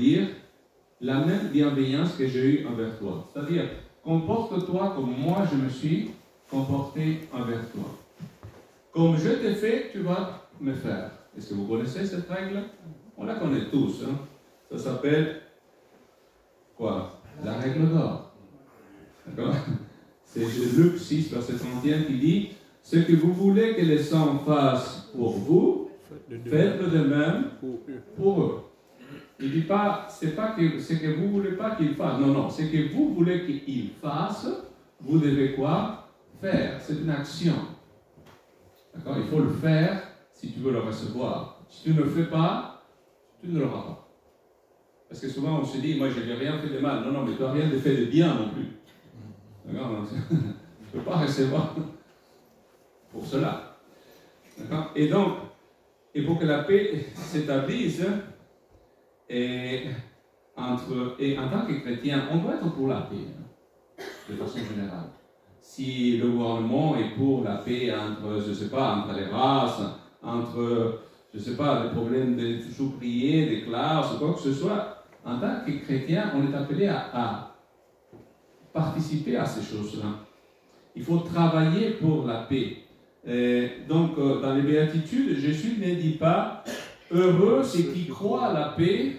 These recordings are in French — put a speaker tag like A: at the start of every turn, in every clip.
A: dire la même bienveillance que j'ai eue envers toi. C'est-à-dire, comporte-toi comme moi je me suis comporté envers toi. Comme je t'ai fait, tu vas me faire. Est-ce que vous connaissez cette règle? On la connaît tous. Hein? Ça s'appelle quoi? La règle d'or. D'accord? C'est Luc 6, verset 31 qui dit « Ce que vous voulez que les hommes fassent pour vous, faites-le de même pour eux. » Il ne dit pas, c'est pas que ce que vous ne voulez pas qu'ils fassent. Non, non, ce que vous voulez qu'ils fassent, vous devez quoi? Faire. C'est une action. D'accord? Il faut le faire si tu veux le recevoir. Si tu ne le fais pas, tu ne l'auras pas. Parce que souvent on se dit, moi je n'ai rien fait de mal. Non, non, mais tu n'as rien fait de bien non plus. D'accord? Tu ne peux pas recevoir pour cela. D'accord? Et donc, et pour que la paix s'établisse, et en tant que chrétien, on doit être pour la paix, hein, de façon générale. Si le gouvernement est pour la paix entre, je ne sais pas, entre les races, entre, je ne sais pas, les problèmes de ouvriers, des classes, ou quoi que ce soit, en tant que chrétien, on est appelé à participer à ces choses-là. Il faut travailler pour la paix. Donc, dans les béatitudes, Jésus ne dit pas « Heureux ceux qui croient à la paix,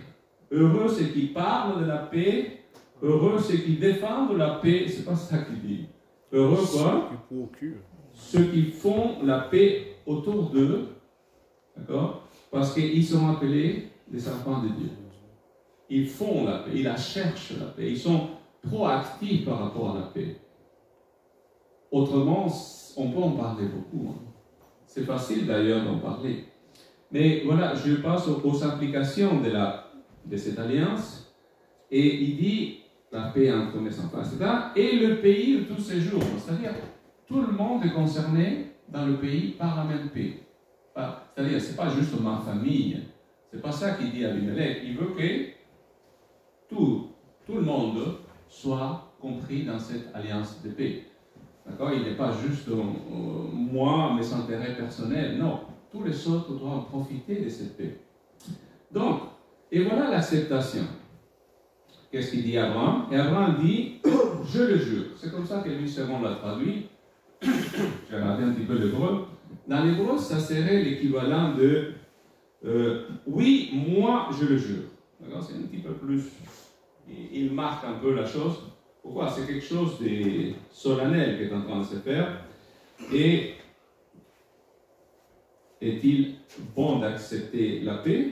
A: heureux ceux qui parlent de la paix, heureux ceux qui défendent la paix. » C'est pas ça qu'il dit. Heureux quoi? Ceux qui font la paix autour d'eux, d'accord? Parce qu'ils sont appelés les enfants de Dieu. Ils font la paix, ils la cherchent la paix, ils sont proactifs par rapport à la paix. Autrement, on peut en parler beaucoup. Hein. C'est facile d'ailleurs d'en parler. Mais voilà, je passe aux implications de cette alliance. Et il dit la paix entre mes enfants, etc. Et le pays de tous ces jours. C'est-à-dire, tout le monde est concerné dans le pays par la même paix. C'est-à-dire, ce n'est pas juste ma famille. Ce n'est pas ça qu'il dit à Abimelech. Il veut que tout le monde soit compris dans cette alliance de paix. D'accord? Il n'est pas juste moi, mes intérêts personnels. Non, tous les autres doivent profiter de cette paix. Donc, et voilà l'acceptation. Qu'est-ce qu'il dit à Abraham? Et Abraham dit, je le jure. C'est comme ça que lui, Sermon l'a traduit. J'ai regardé un petit peu l'hébreu. Dans l'hébreu, ça serait l'équivalent de oui, moi, je le jure. D'accord? C'est un petit peu plus. Il marque un peu la chose. Pourquoi? C'est quelque chose de solennel qui est en train de se faire. Et est-il bon d'accepter la paix?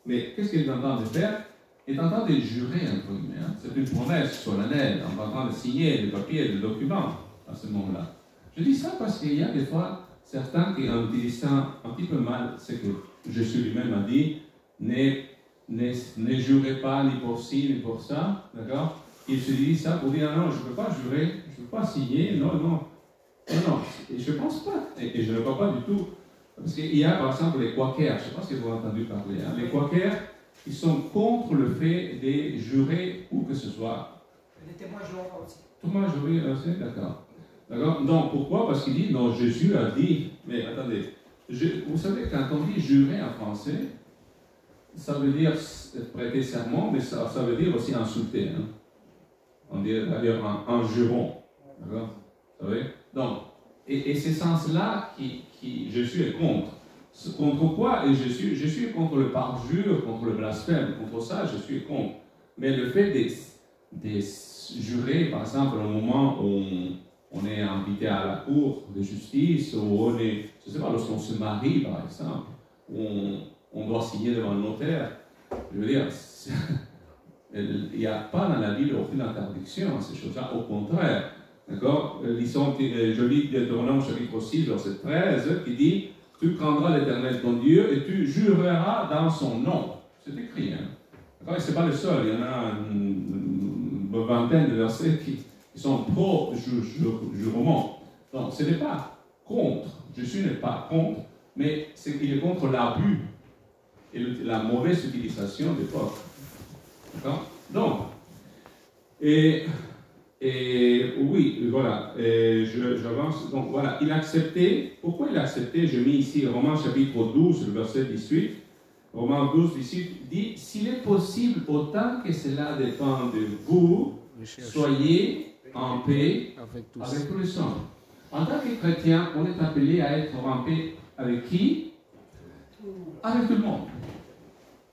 A: Mais qu'est-ce qu'il est en train de faire? Il est en train de jurer, entre guillemets. Hein? C'est une promesse solennelle. On est en train de signer des papiers, des documents à ce moment-là. Je dis ça parce qu'il y a des fois certains qui, en utilisant un petit peu mal ce que Jésus lui-même a dit, ne jurez pas ni pour ci, ni pour ça. D'accord? Il se dit ça pour dire non, je ne peux pas jurer, je ne peux pas signer, non, non. Non, et je ne pense pas, et je ne crois pas du tout. Parce qu'il y a par exemple les Quakers, je ne sais pas si vous avez entendu parler, hein, les Quakers, ils sont contre le fait de jurer où que ce soit.
B: Les témoins Jéhovah aussi.
A: Témoins Jéhovah aussi, d'accord. D'accord. Donc pourquoi? Parce qu'il dit, non, Jésus a dit, mais attendez, vous savez, quand on dit jurer en français, ça veut dire prêter serment, mais ça veut dire aussi insulter. Hein. On dit d'ailleurs un juron. D'accord? Vous savez? Donc, et ce sens-là qui Jésus est contre. Contre quoi est Jésus? Jésus est contre le parjure, contre le blasphème. Contre ça, Jésus est contre. Mais le fait de jurer, par exemple, au moment où on est invité à la cour de justice, ou on est, je ne sais pas, lorsqu'on se marie, par exemple, où on doit signer devant le notaire, je veux dire, il n'y a pas dans la Bible aucune interdiction à ces choses-là, au contraire. D'accord? Je lis Deutéronome chapitre 6, verset 13, qui dit « Tu craindras l'Éternel ton Dieu et tu jureras dans son nom. » C'est écrit. Hein? D'accord? Et ce n'est pas le seul, il y en a une vingtaine de versets qui sont pro-jurement. Donc, ce n'est pas contre. Jésus n'est pas contre, mais c'est qu'il est contre l'abus et la mauvaise utilisation des peuples. D'accord? Donc, et oui, voilà, j'avance. Donc voilà, il a accepté. Pourquoi il a accepté? J'ai mis ici Romains chapitre 12, le verset 18. Romains 12, dit, s'il est possible, autant que cela dépend de vous, soyez en paix avec tous les hommes. En tant que chrétien, on est appelé à être en paix avec qui? Avec tout le monde.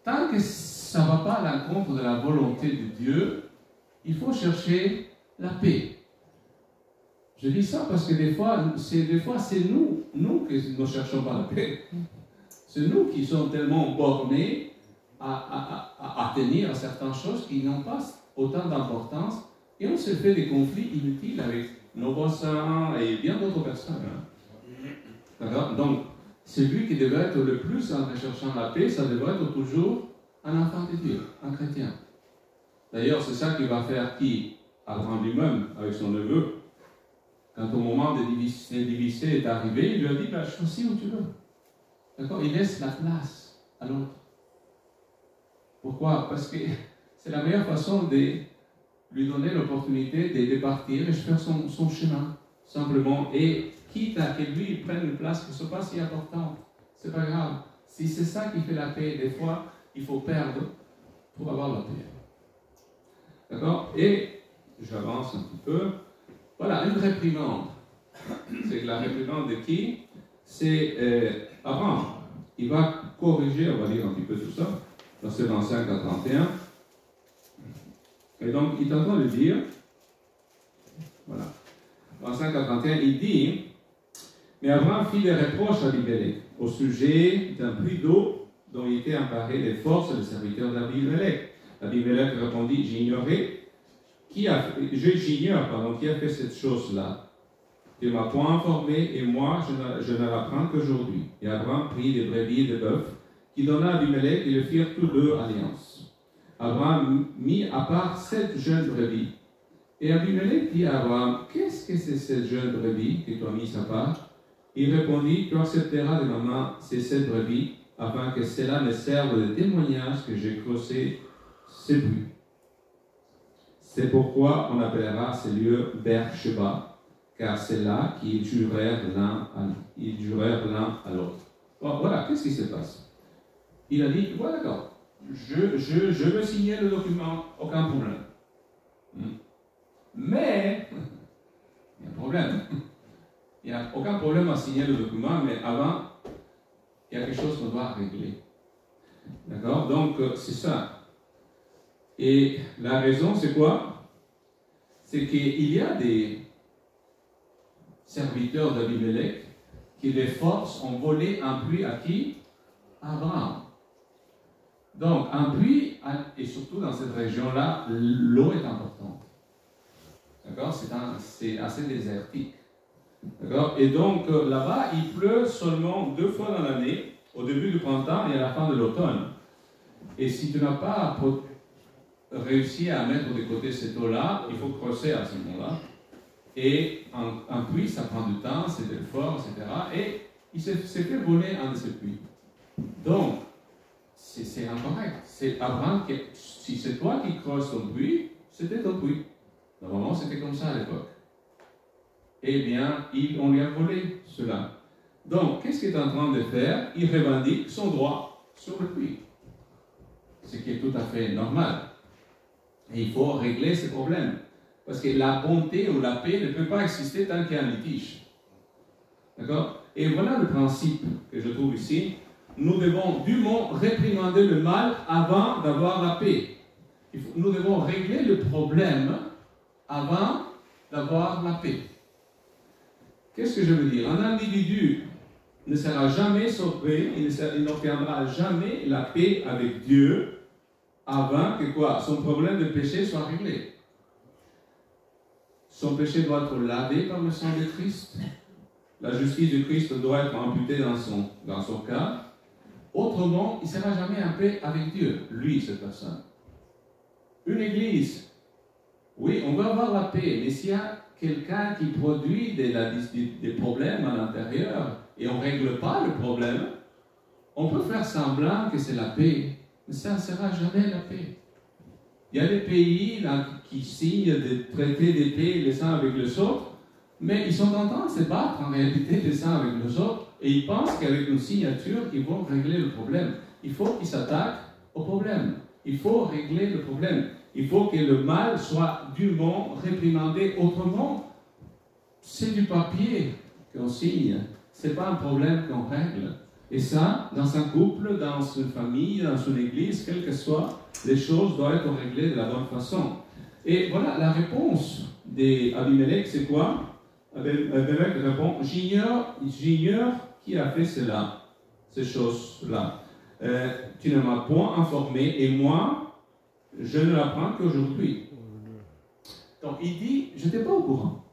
A: Tant que ça ne va pas à l'encontre de la volonté de Dieu, il faut chercher la paix. Je dis ça parce que des fois c'est nous qui ne cherchons pas la paix. C'est nous qui sommes tellement bornés à tenir à certaines choses qui n'ont pas autant d'importance et on se fait des conflits inutiles avec nos voisins et bien d'autres personnes. D'accord? Donc, celui qui devrait être le plus en recherchant la paix, ça devrait être toujours un enfant de Dieu, un chrétien. D'ailleurs, c'est ça qui va faire qui Abraham lui-même, avec son neveu, quand au moment de diviser est arrivé, il lui a dit, bah, choisis où tu veux. D'accord? Il laisse la place à l'autre. Pourquoi? Parce que c'est la meilleure façon de lui donner l'opportunité de partir et de faire son chemin, simplement. Et quitte à que lui prenne une place qui ne soit pas si importante, c'est pas grave. Si c'est ça qui fait la paix, des fois, il faut perdre pour avoir la paix. D'accord? Et j'avance un petit peu. Voilà, une réprimande. C'est la réprimande de qui? C'est Abraham. Il va corriger, on va lire un petit peu tout ça, verset 25 à 31. Et donc, il est en train de dire, voilà, 25 à 31, il dit, mais Abraham fit des reproches à Abimelech au sujet d'un puits d'eau dont il était emparé des forces des serviteurs d'Abimelech. Abimelech répondit, j'ignore qui a fait cette chose-là. Tu ne m'as point informé et moi je ne l'apprends qu'aujourd'hui. Et Abraham prit des brebis et des bœufs qui donna à Abimelech et le firent tous deux alliance. Abraham mit à part 7 jeunes brebis. Et Abimelech dit à Abraham, qu'est-ce que c'est cette jeune brebis que tu as mis à part? Il répondit, tu accepteras de ma main ces 7 brebis afin que cela me serve de témoignage que j'ai creusé ce puits. C'est pourquoi on appellera ce lieu Beer-Sheba, car c'est là qu'ils jurèrent l'un à l'autre. Bon, voilà, qu'est-ce qui se passe? Il a dit, voilà, d'accord, je veux signer le document, aucun problème. Mais, il y a un problème. Il n'y a aucun problème à signer le document, mais avant, il y a quelque chose qu'on doit régler. D'accord? Donc, c'est ça. Et la raison, c'est quoi? C'est qu'il y a des serviteurs d'Abimelech qui, les forces, ont volé un puits à qui? À Abraham. Donc, un puits, et surtout dans cette région-là, l'eau est importante. D'accord? C'est assez désertique. D'accord? Et donc, là-bas, il pleut seulement 2 fois dans l'année, au début du printemps et à la fin de l'automne. Et si tu n'as pas réussi à mettre de côté cette eau-là, il faut creuser à ce moment-là. Et un puits, ça prend du temps, c'est de l'effort, etc. Et il s'est fait voler un de ces puits. Donc, c'est incorrect. C'est Abraham qui, si c'est toi qui creuses ton puits, c'était ton puits. Normalement, c'était comme ça à l'époque. Eh bien, on lui a volé cela. Donc, qu'est-ce qu'il est en train de faire? Il revendique son droit sur le puits. Ce qui est tout à fait normal. Et il faut régler ces problèmes. Parce que la bonté ou la paix ne peut pas exister tant qu'il y a un litige. D'accord? Et voilà le principe que je trouve ici. Nous devons dûment réprimander le mal avant d'avoir la paix. Nous devons régler le problème avant d'avoir la paix. Qu'est-ce que je veux dire? Un individu ne sera jamais sauvé, il n'obtiendra jamais la paix avec Dieu avant que quoi? Son problème de péché soit réglé. Son péché doit être lavé par le sang de Christ. La justice de Christ doit être imputée dans son cas. Autrement, il ne sera jamais en paix avec Dieu, lui, cette personne. Une église, oui, on va avoir la paix, mais s'il y a quelqu'un qui produit des problèmes à l'intérieur et on ne règle pas le problème, on peut faire semblant que c'est la paix, mais ça ne sera jamais la paix. Il y a des pays là, qui signent des traités de paix les uns avec les autres, mais ils sont en train de se battre en réalité les uns avec les autres, et ils pensent qu'avec une signature, ils vont régler le problème. il faut qu'il s'attaque au problème. Il faut régler le problème. Il faut que le mal soit dûment réprimandé. Autrement, c'est du papier qu'on signe. Ce n'est pas un problème qu'on règle. Et ça, dans un couple, dans une famille, dans une église, quelles que soient, les choses doivent être réglées de la bonne façon. Et voilà, la réponse d'Abimelech, c'est quoi? Abimelech répond, j'ignore qui a fait cela, ces choses-là. Tu ne m'as point informé, et moi, je ne l'apprends qu'aujourd'hui. Donc il dit, je n'étais pas au courant.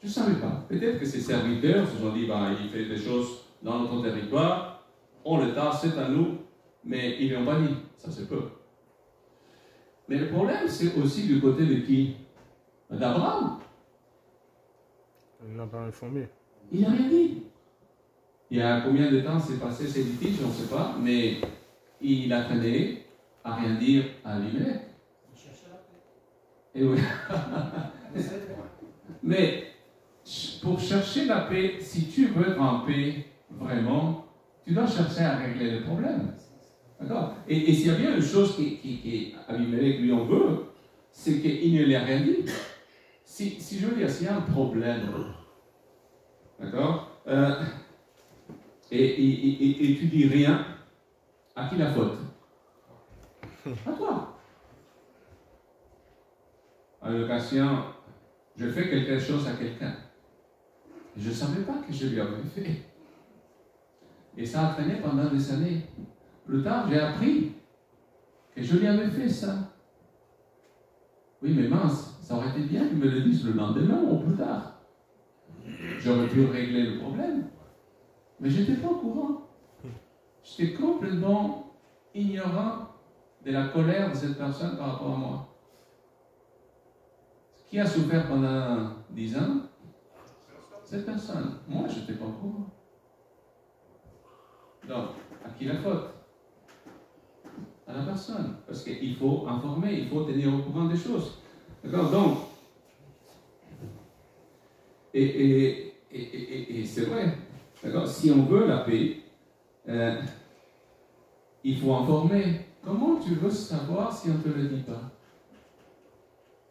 A: Je ne savais pas. Peut-être que ses serviteurs se sont dit, bah, il fait des choses dans notre territoire, on le tasse, c'est à nous, mais ils ne l'ont pas dit. Ça se peut. Mais le problème, c'est aussi du côté de qui? D'Abraham.
C: Il n'a pas informé.
A: Il n'a rien dit. Il y a combien de temps s'est passé ces litiges, on ne sait pas, mais il a traîné à rien dire à Abimelech. Et oui. Mais pour chercher la paix, si tu veux être en paix vraiment, tu dois chercher à régler le problème. D'accord? Et s'il y a bien une chose qu'Abimelech lui en veut, c'est qu'il ne lui a rien dit. Si je veux dire, s'il y a un problème, d'accord? Et tu dis rien, à qui la faute? À toi. À l'occasion, je fais quelque chose à quelqu'un. Je ne savais pas que je lui avais fait. Et ça a traîné pendant des années. Plus tard, j'ai appris que je lui avais fait ça. Oui, mais mince, ça aurait été bien qu'il me le dise le lendemain ou plus tard. J'aurais pu régler le problème. Mais je n'étais pas au courant. J'étais complètement ignorant de la colère de cette personne par rapport à moi. Qui a souffert pendant 10 ans? Cette personne. Moi, je n'étais pas au courant. Donc, à qui la faute? À la personne. Parce qu'il faut informer, il faut tenir au courant des choses. D'accord? Donc, et c'est vrai. D'accord? Si on veut la paix, il faut informer. Comment tu veux savoir si on ne te le dit pas?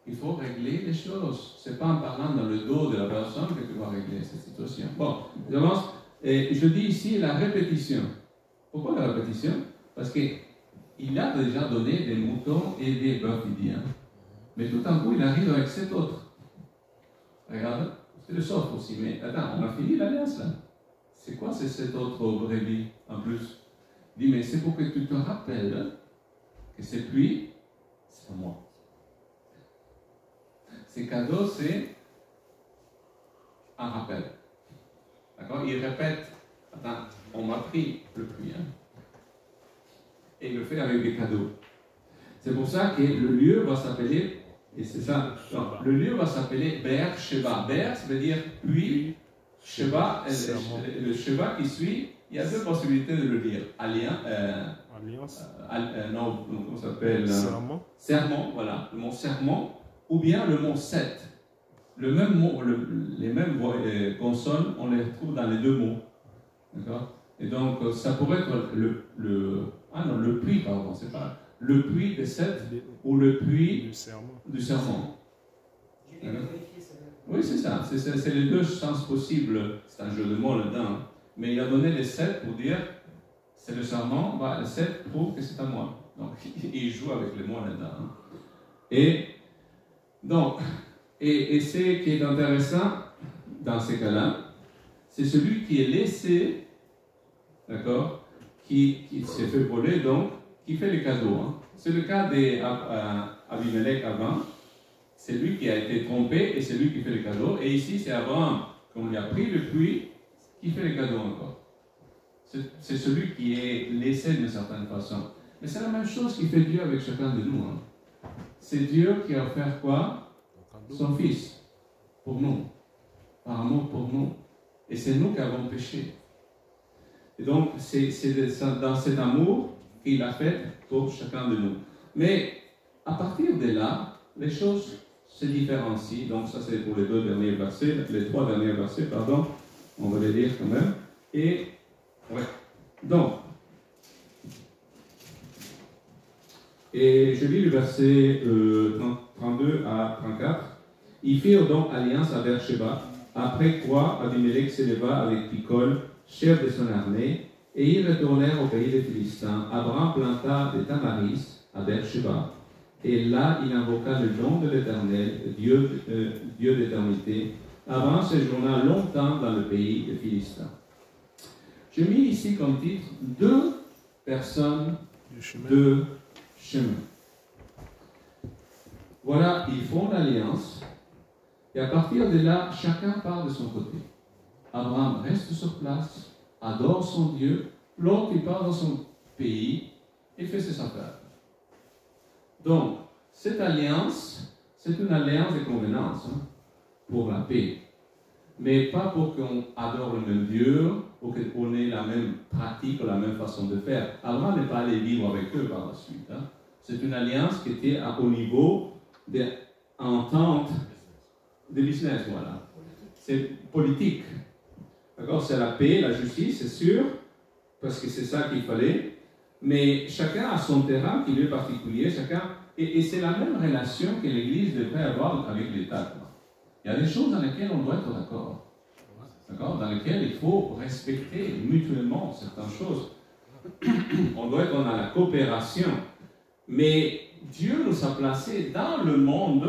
A: Il faut régler les choses. Ce n'est pas en parlant dans le dos de la personne que tu vas régler cette situation. Bon, j'avance. Et je dis ici la répétition. Pourquoi la répétition? Parce qu'il a déjà donné des moutons et des bœufs, il dit. Mais tout d'un coup, il arrive avec 7 autres. Regarde, c'est le sort aussi. Mais attends, on a fini l'alliance là. C'est quoi ces 7 autres brebis en plus? Il dit, mais c'est pour que tu te rappelles que ces pluies, c'est pas moi. Ces cadeaux, c'est un rappel. D'accord? Il répète, attends, on m'a pris le puits. Et il le fait avec des cadeaux. C'est pour ça que le lieu va s'appeler, et c'est ça, donc, le lieu va s'appeler Be'er Sheva. Be'er, ça veut dire puits. Sheva, le Sheva qui suit, il y a 2 possibilités de le lire. Alliance. Non, comment ça s'appelle?
C: Serment.
A: Serment, voilà, le mot serment. Ou bien le mot 7. Le même mot, les mêmes consonnes, on les retrouve dans les 2 mots. D'accord? Et donc, ça pourrait être le puits, pardon, c'est pas le puits de 7 ou le puits du serment. Oui, c'est ça. C'est les 2 sens possibles. C'est un jeu de mots là-dedans. Mais il a donné les 7 pour dire c'est le serment, bah, le 7 prouve que c'est à moi. Donc, il joue avec les mots là-dedans. Et donc, et ce qui est intéressant dans ces cas-là, c'est celui qui est laissé, d'accord, qui s'est fait voler, donc, qui fait les cadeaux. C'est le cas d'Abimelech avant, c'est lui qui a été trompé et c'est lui qui fait les cadeaux. Et ici, c'est Abraham, qu'on lui a pris le puits, qui fait les cadeaux encore. C'est celui qui est laissé d'une certaine façon. Mais c'est la même chose qui fait Dieu avec chacun de nous. C'est Dieu qui a offert quoi? Son Fils, pour nous, par amour pour nous. Et c'est nous qui avons péché. Et donc, c'est dans cet amour qu'il a fait pour chacun de nous. Mais à partir de là, les choses se différencient. Donc, ça c'est pour les 2 derniers versets, les 3 derniers versets, pardon. On va les lire quand même. Et, ouais. Donc, Et je lis le verset 32 à 34. Ils firent donc alliance à Beersheba, après quoi Abimelech s'éleva avec Picol, chef de son armée, et ils retournèrent au pays des Philistins. Abraham planta des tamaris à Beersheba, et là il invoqua le nom de l'Éternel, Dieu d'éternité. Abraham séjourna longtemps dans le pays des Philistins. J'ai mis ici comme titre deux personnes, deux chemins. Voilà, ils font l'alliance, et à partir de là, chacun part de son côté. Abraham reste sur place, adore son Dieu, l'autre il part dans son pays et fait ses affaires. Donc, cette alliance, c'est une alliance de convenance pour la paix, mais pas pour qu'on adore le même Dieu, ou qu'on ait la même pratique ou la même façon de faire. Abraham n'est pas allé vivre avec eux par la suite. C'est une alliance qui était au niveau d'entente de business, voilà. C'est politique. D'accord? C'est la paix, la justice, c'est sûr, parce que c'est ça qu'il fallait, mais chacun a son terrain qui lui est particulier, chacun, et c'est la même relation que l'Église devrait avoir avec l'État. Il y a des choses dans lesquelles on doit être d'accord, dans lesquelles il faut respecter mutuellement certaines choses. On doit être dans la coopération, mais Dieu nous a placés dans le monde,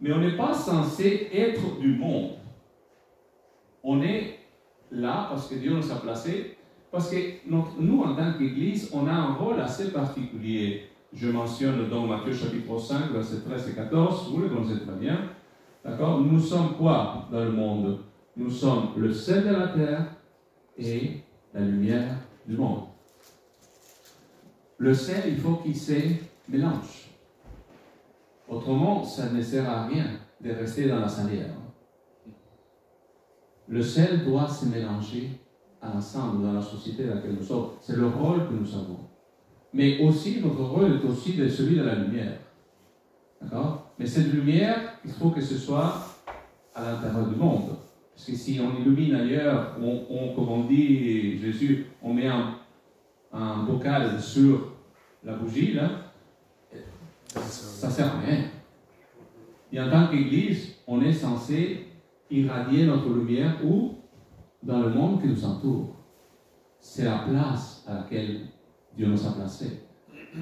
A: mais on n'est pas censé être du monde. On est là parce que Dieu nous a placés, parce que nous, en tant qu'Église, on a un rôle assez particulier. Je mentionne dans Matthieu chapitre 5, versets 13 et 14, vous le connaissez très bien. D'accord? Nous sommes quoi dans le monde? Nous sommes le sel de la terre et la lumière du monde. Le sel, il faut qu'il se mélange. Autrement, ça ne sert à rien de rester dans la salière. Le sel doit se mélanger ensemble dans la société dans laquelle nous sommes. C'est le rôle que nous avons. Mais aussi, notre rôle est aussi celui de la lumière. D'accord? Mais cette lumière, il faut que ce soit à l'intérieur du monde. Parce que si on illumine ailleurs, comme on dit Jésus, on met un bocal sur la bougie, là, ça ne sert à rien. Et en tant qu'Église, on est censé irradier notre lumière où? Dans le monde qui nous entoure. C'est la place à laquelle Dieu nous a placés.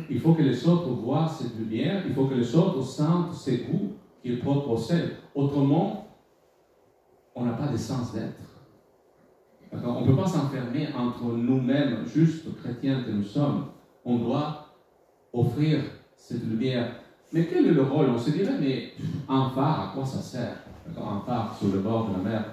A: Il faut que les autres voient cette lumière, il faut que les autres sentent ce goût qui est propre au sel. Autrement, on n'a pas de sens d'être. On ne peut pas s'enfermer entre nous-mêmes, juste chrétiens que nous sommes. On doit offrir cette lumière. Mais quel est le rôle? On se dirait, mais un phare, à quoi ça sert? Un phare sur le bord de la mer.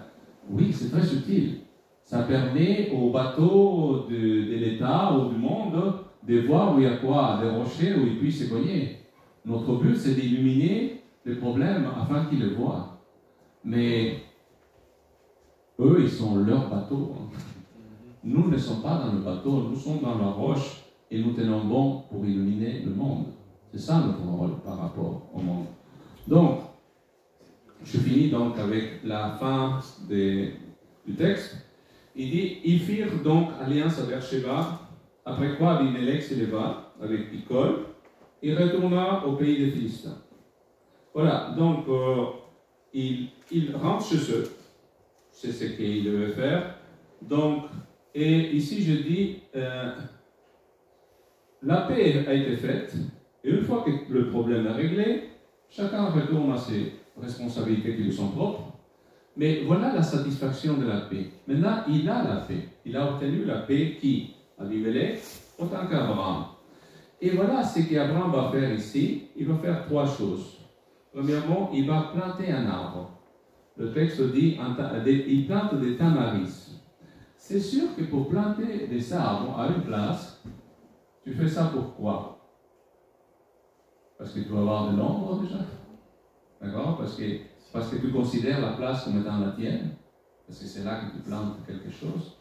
A: Oui, c'est très utile. Ça permet aux bateaux de l'État ou du monde de voir où il y a quoi, des rochers où ils puissent se cogner. Notre but, c'est d'illuminer les problèmes afin qu'ils le voient. Mais eux, ils sont leur bateau. Nous ne sommes pas dans le bateau, nous sommes dans la roche et nous tenons bon pour illuminer le monde. C'est ça notre rôle par rapport au monde. Donc, je finis donc avec la fin du texte. Il dit, ils firent donc alliance à Beersheba, après quoi Abimelech s'éleva avec Picol et retourna au pays des Philistins. Voilà, donc il rentre chez eux, c'est ce qu'il devait faire. Donc, et ici je dis, la paix a été faite, et une fois que le problème est réglé, chacun retourne à ses responsabilités qui lui sont propres. Mais voilà la satisfaction de la paix. Maintenant, il a la paix. Il a obtenu la paix qui? Abimelech, autant qu'Abraham. Et voilà ce qu'Abraham va faire ici. Il va faire trois choses. Premièrement, il va planter un arbre. Le texte dit, il plante des tamaris. C'est sûr que pour planter des arbres à une place, tu fais ça pourquoi? Parce que tu vas avoir de l'ombre déjà. D'accord? Parce que tu considères la place comme étant la tienne, parce que c'est là que tu plantes quelque chose.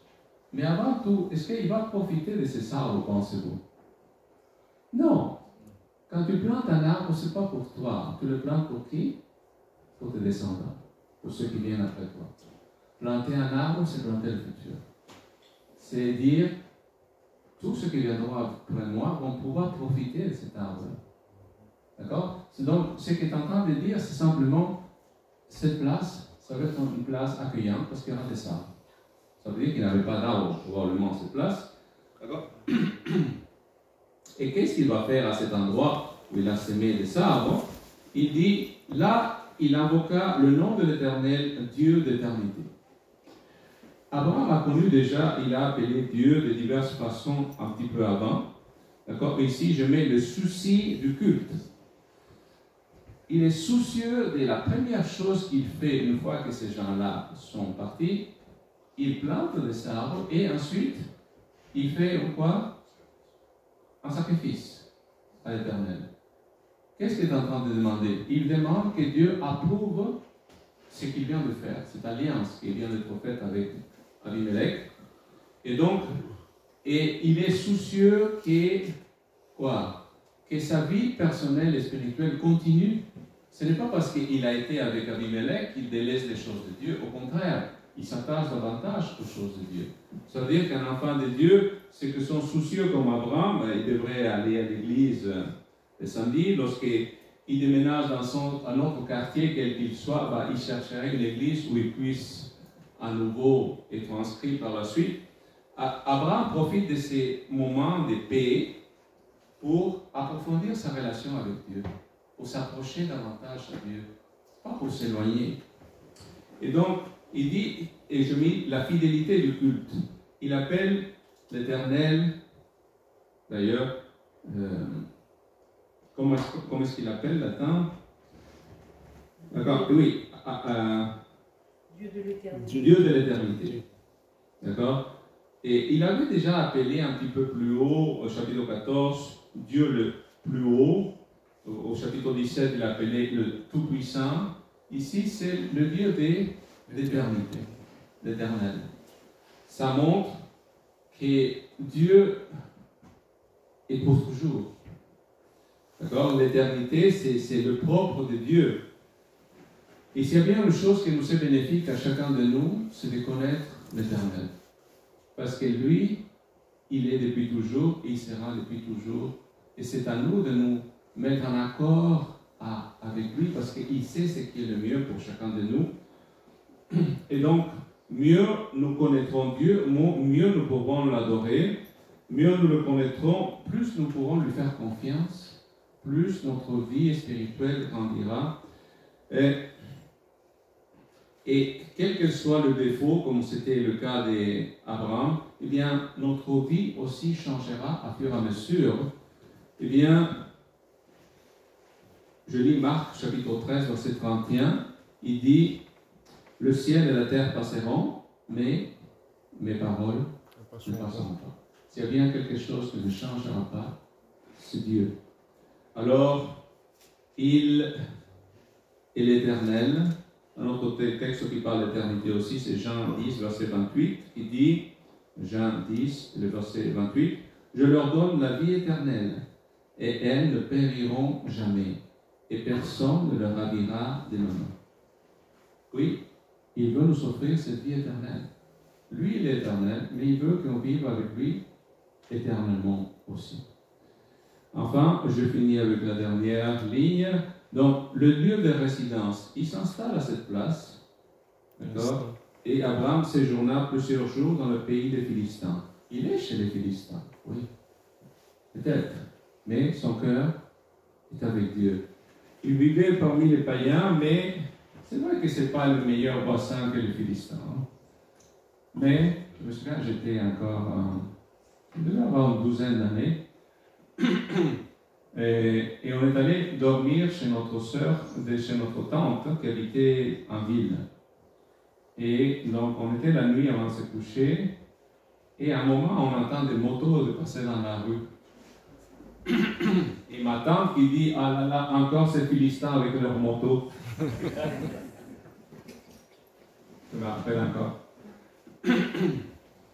A: Mais avant tout, est-ce qu'il va profiter de ces arbres, pensez-vous? Non. Quand tu plantes un arbre, ce n'est pas pour toi. Tu le plantes pour qui? Pour tes descendants, pour ceux qui viennent après toi. Planter un arbre, c'est planter le futur. C'est dire, tous ceux qui viendront après moi vont pouvoir profiter de cet arbre. Donc, ce qu'il est en train de dire, c'est simplement, cette place, ça va être une place accueillante parce qu'il y aura des arbres. Ça veut dire qu'il n'avait pas d'arbres probablement cette place. D'accord? Et qu'est-ce qu'il va faire à cet endroit où il a semé des arbres? Il dit, là, il invoqua le nom de l'Éternel, Dieu d'éternité. Abraham a connu déjà, il a appelé Dieu de diverses façons un petit peu avant. D'accord? Ici, je mets le souci du culte. Il est soucieux de la première chose qu'il fait une fois que ces gens-là sont partis. Il plante des arbres et ensuite, il fait quoi? Un sacrifice à l'Éternel. Qu'est-ce qu'il est en train de demander? Il demande que Dieu approuve ce qu'il vient de faire, cette alliance qui vient d'être faite avec Abimelech. Et donc, il est soucieux que sa vie personnelle et spirituelle continue. Ce n'est pas parce qu'il a été avec Abimelech qu'il délaisse les choses de Dieu. Au contraire, il s'attache davantage aux choses de Dieu. Ça veut dire qu'un enfant de Dieu, ceux qui sont soucieux comme Abraham, il devrait aller à l'église le samedi. Lorsqu'il déménage dans un autre quartier, quel qu'il soit, il chercherait une église où il puisse à nouveau être inscrit par la suite. Abraham profite de ces moments de paix pour approfondir sa relation avec Dieu, pour s'approcher davantage à Dieu, pas pour s'éloigner. Et donc, il dit, et je mets la fidélité du culte. Il appelle l'Éternel, d'ailleurs, comment est-ce qu'il appelle latin? D'accord, oui,
B: Dieu de l'éternité.
A: Dieu de l'éternité. D'accord? Et il avait déjà appelé un petit peu plus haut, au chapitre 14, Dieu le plus haut. Au chapitre 17, il appelé le Tout-Puissant. Ici, c'est le Dieu de l'éternité, l'éternel. Ça montre que Dieu est pour toujours. D'accord? L'éternité, c'est le propre de Dieu. Et s'il y a bien une chose qui nous est bénéfique à chacun de nous, c'est de connaître l'Éternel. Parce que lui, il est depuis toujours et il sera depuis toujours. Et c'est à nous de nous mettre en accord avec lui parce qu'il sait ce qui est le mieux pour chacun de nous. Et donc, mieux nous connaîtrons Dieu, mieux nous pourrons l'adorer, mieux nous le connaîtrons, plus nous pourrons lui faire confiance, plus notre vie spirituelle grandira. Et quel que soit le défaut, comme c'était le cas d'Abraham, eh bien, notre vie aussi changera à fur et à mesure. Eh bien, je lis Marc, chapitre 13, verset 31, il dit, « Le ciel et la terre passeront, mais mes paroles ne passeront pas. » S'il y a bien quelque chose qui ne changera pas, c'est Dieu. Alors, il est l'Éternel. Un autre texte qui parle d'éternité aussi, c'est Jean 10, verset 28, qui dit, Jean 10, le verset 28, « Je leur donne la vie éternelle, et elles ne périront jamais, et personne ne leur ravira de nos mains. » Oui, il veut nous offrir cette vie éternelle. Lui, il est éternel, mais il veut qu'on vive avec lui éternellement aussi. Enfin, je finis avec la dernière ligne. Donc, le lieu de résidence, il s'installe à cette place, d'accord? Et Abraham séjourna plusieurs jours dans le pays des Philistins. Il est chez les Philistins, oui, peut-être, mais son cœur est avec Dieu. Il vivait parmi les païens, mais c'est vrai que ce n'est pas le meilleur bassin que les Philistins. Mais, je me souviens, j'étais encore, je devais avoir une douzaine d'années. Et on est allé dormir chez notre sœur, chez notre tante qui habitait en ville. Et donc on était la nuit avant de se coucher, et à un moment on entend des motos de passer dans la rue. Et ma tante qui dit, ah là là, encore ces Philistins avec leurs motos. Je me rappelle encore.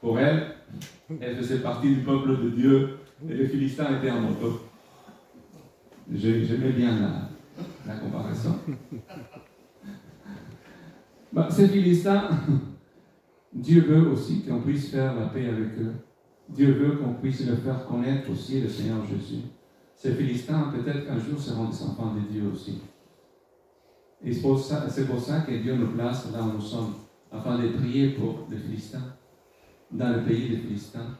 A: Pour elle, elle faisait partie du peuple de Dieu, et les Philistins étaient en moto. J'aimais bien la comparaison. Ces Philistins, Dieu veut aussi qu'on puisse faire la paix avec eux. Dieu veut qu'on puisse leur faire connaître aussi le Seigneur Jésus. Ces Philistins, peut-être qu'un jour, seront des enfants de Dieu aussi. Et c'est pour ça que Dieu nous place là où nous sommes, afin de prier pour les Philistins, dans le pays des Philistins,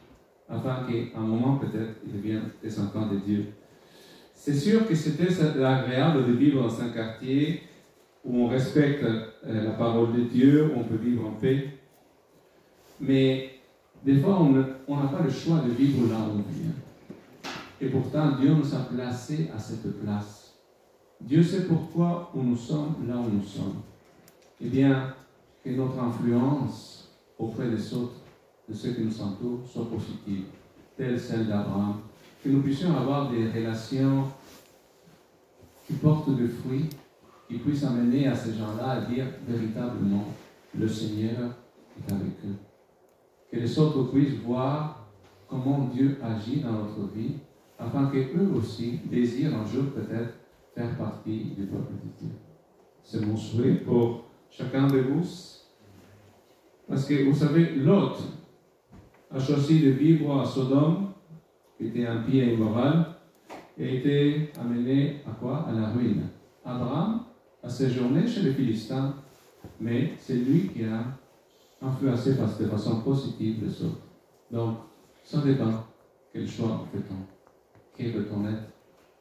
A: afin qu'à un moment, peut-être, ils deviennent des enfants de Dieu. C'est sûr que c'était agréable de vivre dans un quartier où on respecte la parole de Dieu, où on peut vivre en paix. Mais des fois, on n'a pas le choix de vivre là où on vit. Et pourtant, Dieu nous a placés à cette place. Dieu sait pourquoi nous sommes là où nous sommes. Eh bien, que notre influence auprès des autres, de ceux qui nous entourent, soit positive, telle celle d'Abraham. Que nous puissions avoir des relations qui portent des fruits, qui puissent amener à ces gens-là à dire véritablement, le Seigneur est avec eux. Que les autres puissent voir comment Dieu agit dans notre vie, afin qu'eux aussi désirent un jour peut-être faire partie du peuple de Dieu. C'est mon souhait pour chacun de vous. Parce que vous savez, Lot a choisi de vivre à Sodome, qui était impie et immoral, et a été amené à quoi? À la ruine. Abraham a séjourné chez les Philistins, mais c'est lui qui a influencé de façon positive les autres. Donc, ça dépend quel choix fait-on. Qui veut-on être?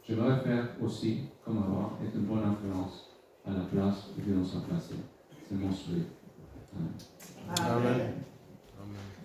A: J'aimerais faire aussi, comme Abraham, être une bonne influence à la place où Dieu nous a placés. C'est mon souhait. Amen.
B: Amen.
C: Amen.